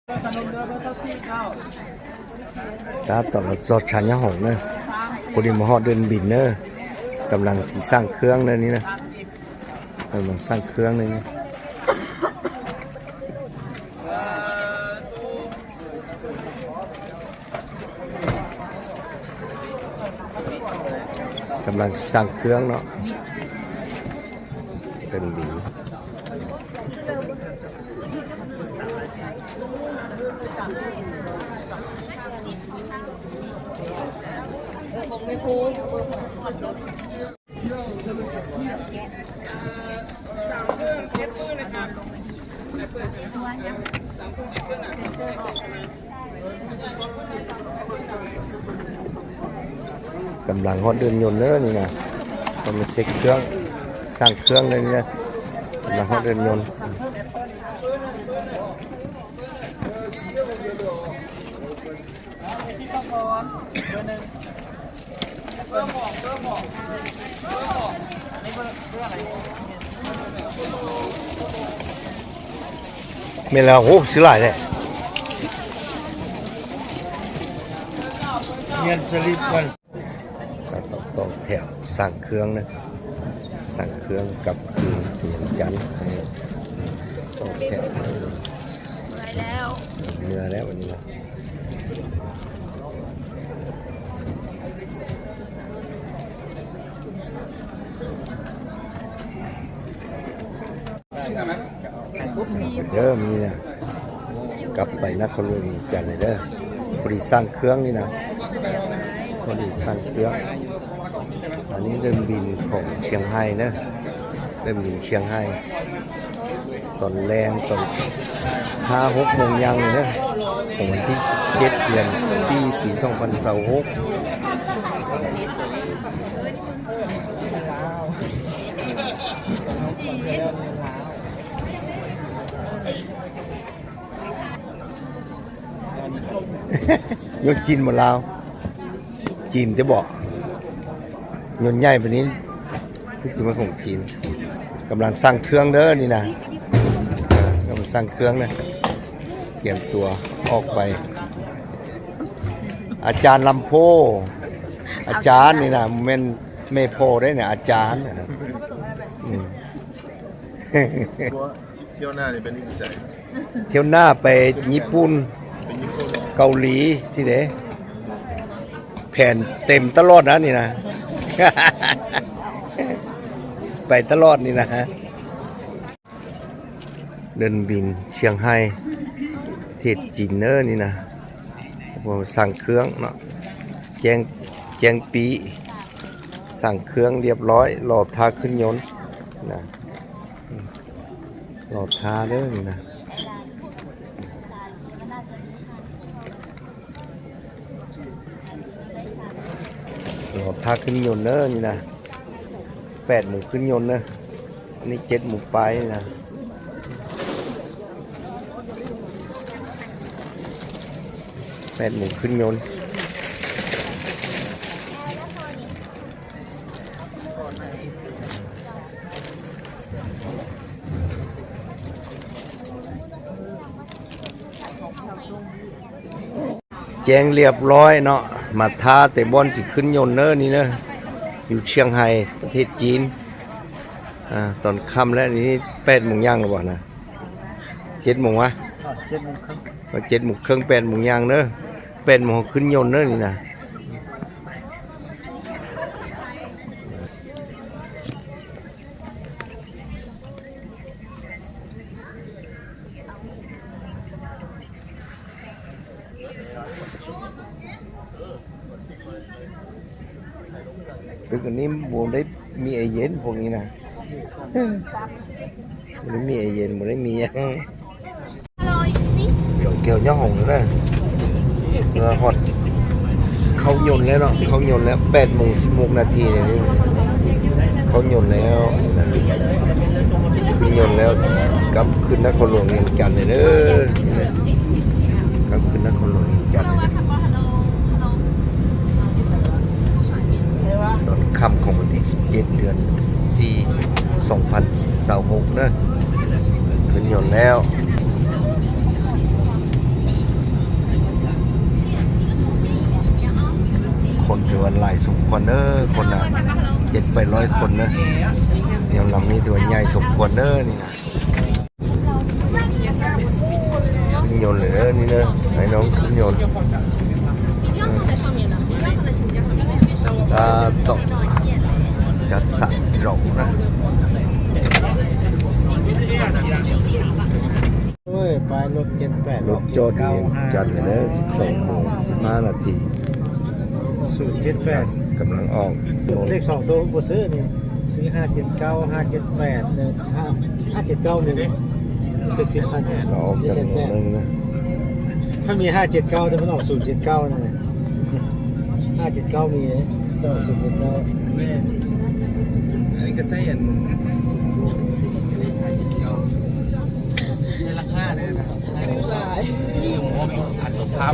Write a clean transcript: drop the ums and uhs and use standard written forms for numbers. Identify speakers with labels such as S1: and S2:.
S1: ตาตลอดจอดชันยะหงเนอะพอดีมาฮอดเดินบินเนอะกำลังสิสร้างเครื่องเนอะนี่นะกำลังสร้างเครื่องเลยนี่กำลังสร้างเครื่องเนาะเป็นบินกำลังฮอดเดินยนต์เนอะนี่นะกำลังเช็คเครื่องสร้างเครื่องเลยนี่นะกำลังฮอดเดินยนต์ไม่แล้วโอ้ซื้อหลายเลยเงินสลิปกันต่อแถวสร้างเครื่องนะสร้างเครื่องกับคืนเปลี่ยนยันต่อแถวเหนื่อยแล้ววันนี้นะเด้อมีนะกลับไปนครหลวงจันทร์เลยเด้อพอดีสร้างเครื่องนี่นะพอดีสร้างเครื่องอันนี้เริ่มบินของเชียงไฮ้นะเริ่มบินเชียงไฮ้ตอนแรงตอน5-6 โมงยังเลยนะของวันที่17 เดือน 4 ปี 2026ยกจีนหมดแล้วจีนจะบอกยนต์ใหญ่แบบนี้ที่สุดของจีนกำลังสร้างเครื่องเด้อนี่นะกำลังสร้างเครื่องนะเตรียมตัวออกไปอาจารย์ลำโพอาจารย์นี่นะไม่โพได้เนี่ยอาจารย์
S2: เที่ยวหน้านี่เป็นนิสัย
S1: เที่ยวหน้าไปญี่ปุ่นเกาหลีสิเด้แผ่นเต็มตลอดนะนี่นะ ไปตลอดนี่นะเดินบินเชียงไฮ้เทศจีนเนอร์นี่นะผมสั่งเครื่องเนาะแจงปีสั่งเครื่องเรียบร้อยรอทาขึ้นยนต์นะรอทาเด้อนี่นะรอทาขึ้นยนต์เนอนี่นะ8 โมงขึ้นยนต์นะนี่7 โมงไปนะ8 โมงขึ้นยนต์แจ้งเรียบร้อยเนาะมาท้าแต่บอลสิขึ้นยนต์เนอนี่เนอะอยู่เชียงไฮ้ประเทศจีนตอนค่ำแล้วนี่8 โมงย่างหรือเปล่านะ7 โมงวะ7 โมงครึ่ง8 โมงย่างเนอะ8 โมงขึ้นยนต์เนอะนี่นะตึกอันนี้โมได้มีไอเย็นพวกนี้นะไม่มีไอเย็นโมได้มีเกี่ยวย่อหงแล้วนะฮอตเขาหย่นแล้วเนาะเขาหย่นแล้ว8 โมง 16 นาทีเนี่ยเขาหย่นแล้วขึ้นหย่นแล้วกลับขึ้นนครหลวงเวียงจันทร์เลยเด้อกลับขึ้นนครหลวงเวียงจันทร์ตอนค่ำของวันที่17 เดือน 4 2026นะขึ้นยนต์แล้ว ว่าหลายสมควรเด้อคนน่ะ700-800คนนะเดี๋ยวลำนี้ถือว่าใหญ่สมควรเด้อนี่นะขึ้นยนต์เลยเด้อนี่เด้อให้น้องขึ้นยนต์ตาตกจัดสรรเรานะ
S3: เฮ้ยไปรถ78
S1: รถจอดอยู่เวียงจันทน์เลย12:15 นาที
S3: 078
S1: กำลังออก
S3: เลข2ตัวบ่ซื้อนี่ซื้อ579 578เนี่ย579นี่ตึก10,000
S1: เราออกจากเมืองนะ
S3: ถ้ามี579แต่มันออก079นั่นน่ะ579มีแต่ออก079แม่อันนี้ก็ใส่อันในราคาเนี่ยนะลืมว่าอัดสภาพ